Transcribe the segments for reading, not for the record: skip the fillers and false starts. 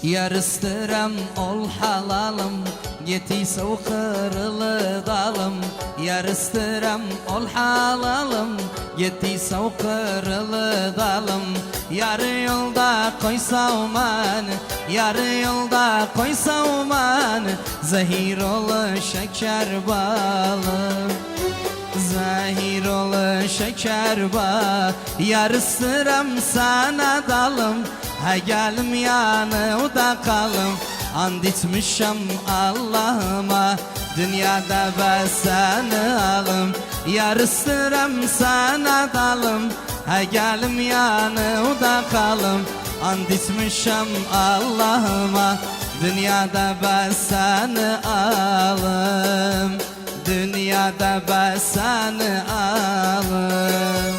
Yarıstıram ol halalım, yetiyse o kırılı dalım. Yarıstıram ol halalım, yetiyse o kırılı dalım. Yarı yolda koysa uman, yarı yolda koysa uman, zehir olu şeker balım. Zahir olu şeker ba, yarıstıram sana dalım. Ha gelim yanı da kalım, and içmişim Allah'ıma, dünyada ben seni alım. Yarıstıram sana dalım, ha gelim yanı da kalım, and içmişim Allah'ıma, dünyada ben seni alım. Dünyada ben seni alım.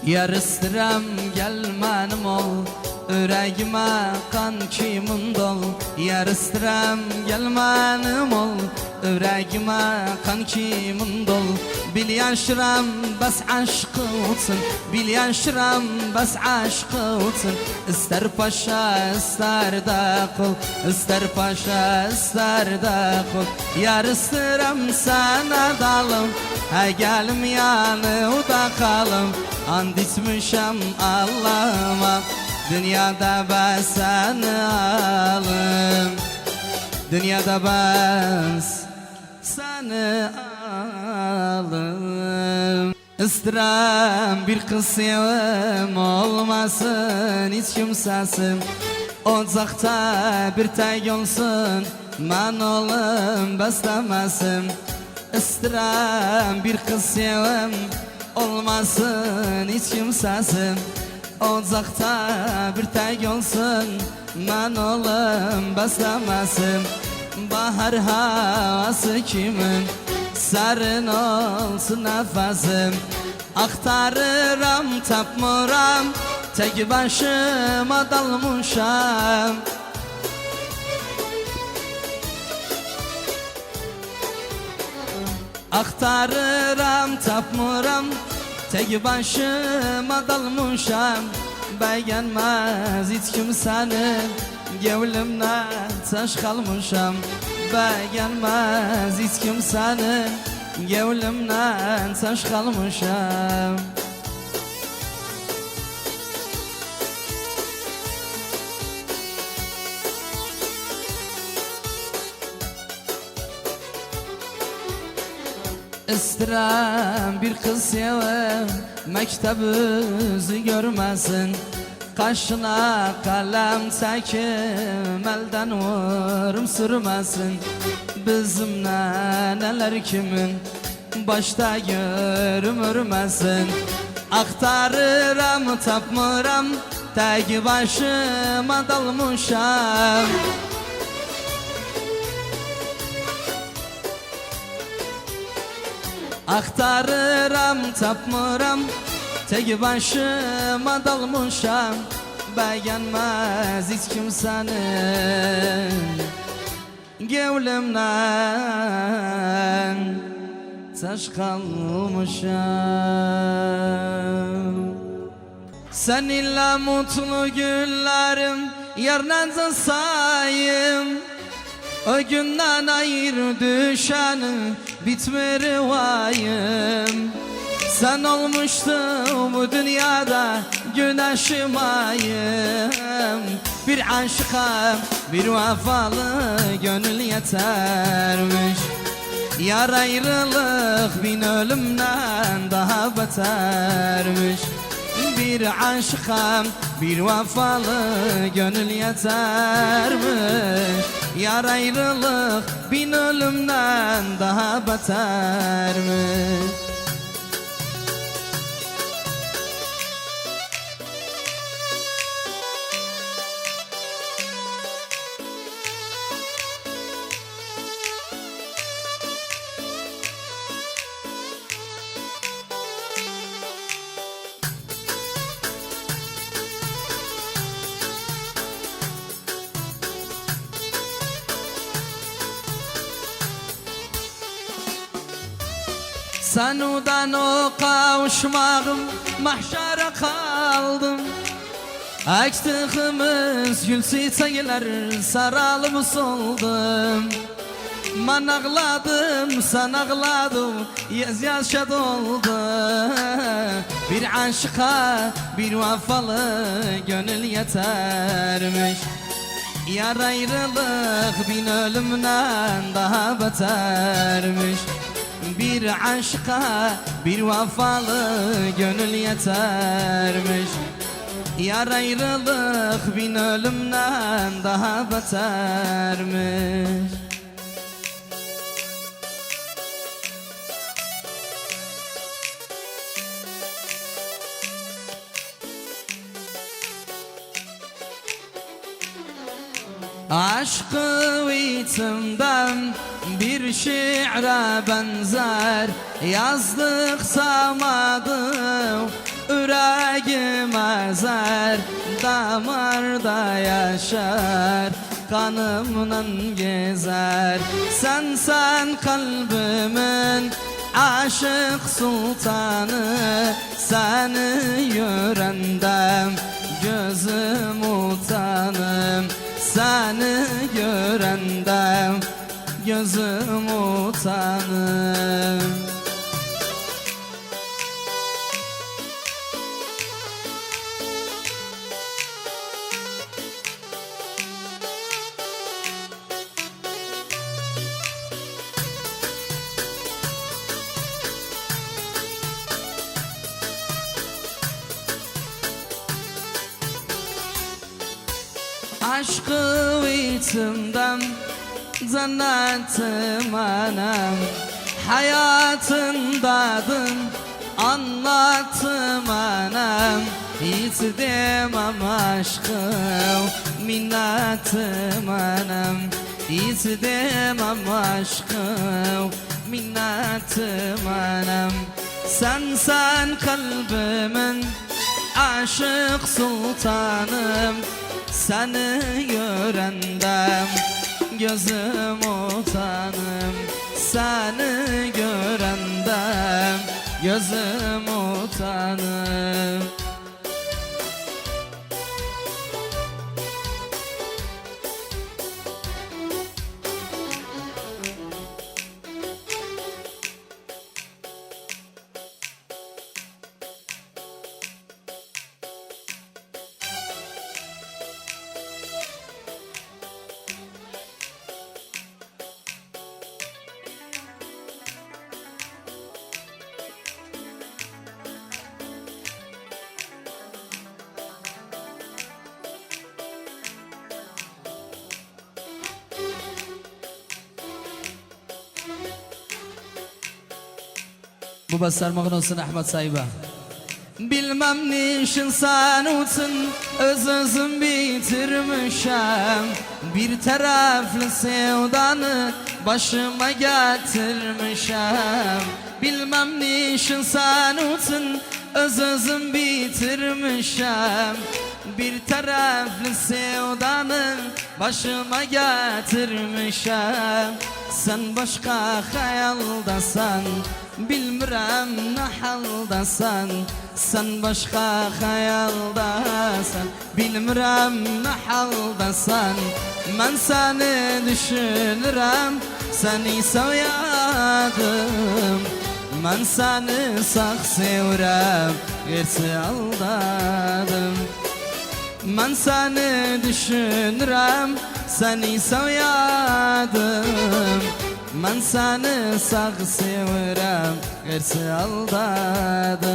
Yarıstıram gelmenim ol, yüreğime kan kimin dol. Yarıstıram gelmenim ol, yüreğime kan kimin dol. Bil yaşıram bas aşkı olsun, bil yaşıram bas aşkı olsun. İster paşa ister da kul, ister paşa ister da kul. Yarıstıram sana dalım, ha gelim yanı da kalım, and içmişim Allah'ıma, dünyada ben seni alım. Dünyada ben seni alım. İstirem bir kız sevim olmasın hiç kimsesim, ocakta bir tek olsun ben olum beslemesim. İstirem bir kız sevim olmasın hiç kimsesim, ocakta bir tek olsun ben olum beslemesim. Bahar havası kimin, serin olsun nefesim. Aktarıram tapmıram, tek başıma dalmışam. Aktarıram tapmıram, tek başıma dalmışam. Beğenmez hiç kimsenin, gevlimden taş kalmışam. Beğenmez hiç kimsenin, gevlimden taş kalmışam. İstirem bir kız sevim, mektebimizi görmesin. Kaşına kalem çekim, elden vurum sürmesin. Bizimle neler kimin, başta görmürmesin. Aktarıram tapmıram, tek başıma dalmışam. Aktarıram tapmıram, tek başıma dalmışam. Beğenmez hiç kimsenin, gevlimden taş kalmışam. Seninle mutlu günlerim yarınca sayım, o günden ayrı düşenim bitme rivayım. Sen olmuştun bu dünyada güneşim ayım. Bir aşıka bir vefalı gönül yetermiş. Yar ayrılık bin ölümden daha betermiş. Bir aşıka bir vefalı gönül yetermiş. Yar ayrılık bin ölümden daha betermiş. Sanudan o kavuşmağım mahşara kaldım. Açtığımız gül çiçekler saralım soldum. Man ağladım, sen ağladım, yaşa doldu. Bir aşka, bir vefalı gönül yetermiş. Yar ayrılık bin ölümden daha betermiş. Bir aşka, bir vefalı gönül yetermiş. Yar ayrılık bin ölümden daha betermiş. Aşkı içimden bir şiire benzer, yazdık samadım yüreğim ezer. Damarda yaşar, kanımdan gezer. Sen kalbimin aşık sultanı, seni görendem gözüm utanım. Seni görendem gözüm utanım. Aşkı içimden cennetim anam, hayatın dadın anlattım anam. Hiç demem aşkım minnetim anam, hiç demem aşkım minnetim anam. Sen kalbimin aşık sultanım, seni görendem gözüm utanım. Seni görendem gözüm utanım. Bu basarmağın olsun Ahmet Sayba. Bilmem niçin sen için özüm bitirmişem. Bir taraflı sevdanı başıma getirmişem. Bilmem niçin sen için özüm bitirmişem. Bir taraflı sevdanı başıma getirmişem. Sen başka hayaldasan, bilmirəm nə haldasan. Sen başka hayaldasan, bilmirəm nə haldasan. Ben seni düşünürəm, seni sevyadım. Ben seni sağ sevirəm, gerçi aldadım. Ben seni düşünürəm, seni sevyadım. Ben seni sağ sevirəm, gerçi aldadım.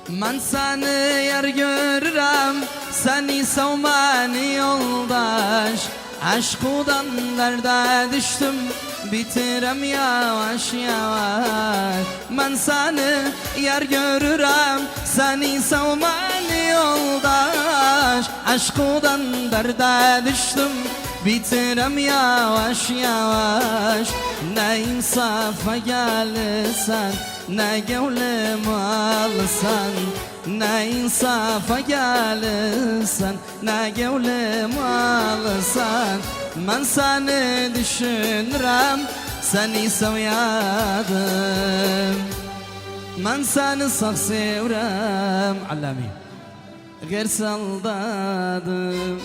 Ben seni yer görürəm, seni sevmeni yoldaş. Aşkudan derde düştüm, bitirem yavaş yavaş. Ben seni yer görürüm, seni sevmeli yoldaş. Aşkıdan derde düştüm, bitirem yavaş yavaş. Ne insafa gelirsen, ne gevlim alsan. Ne insafa gelirsen, ne gevlim alsan. Ben seni düşünürüm, seni sevyadım. Ben seni sağ sevrem Allami Gayr saldadım.